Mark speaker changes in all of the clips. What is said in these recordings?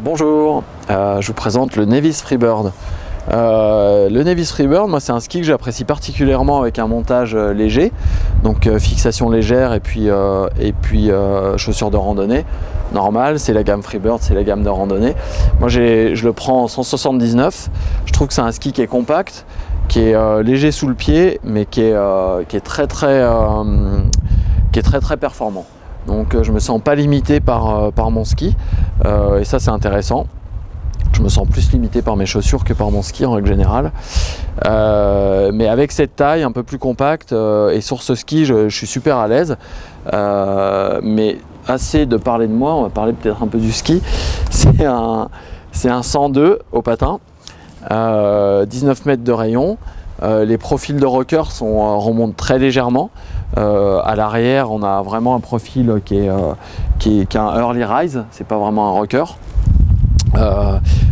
Speaker 1: Bonjour, je vous présente le Nevis Freebird. Le Nevis Freebird, moi c'est un ski que j'apprécie particulièrement avec un montage léger, donc fixation légère et puis chaussures de randonnée normales. C'est la gamme Freebird, c'est la gamme de randonnée. Moi je le prends en 179. Je trouve que c'est un ski qui est compact, qui est léger sous le pied, mais qui est très performant. Donc je me sens pas limité par mon ski et ça c'est intéressant. Je me sens plus limité par mes chaussures que par mon ski en règle générale. Mais avec cette taille un peu plus compacte et sur ce ski je suis super à l'aise. Mais assez de parler de moi, on va parler peut-être un peu du ski. C'est un 102 au patin, 19 mètres de rayon. Les profils de rocker remontent très légèrement. À l'arrière, on a vraiment un profil qui est un early rise, c'est pas vraiment un rocker.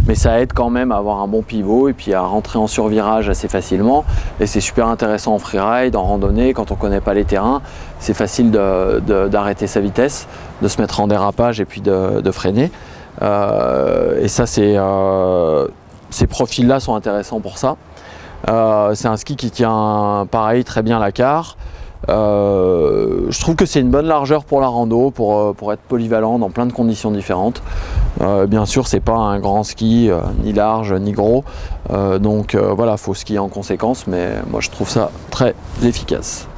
Speaker 1: Mais ça aide quand même à avoir un bon pivot et puis à rentrer en survirage assez facilement. Et c'est super intéressant en freeride, en randonnée, quand on ne connaît pas les terrains. C'est facile d'arrêter sa vitesse, de se mettre en dérapage et puis de freiner. Et ça, ces profils-là sont intéressants pour ça. C'est un ski qui tient pareil très bien la carre. Je trouve que c'est une bonne largeur pour la rando, pour être polyvalent dans plein de conditions différentes. Bien sûr, c'est pas un grand ski, ni large ni gros, donc voilà, faut skier en conséquence, mais moi je trouve ça très efficace.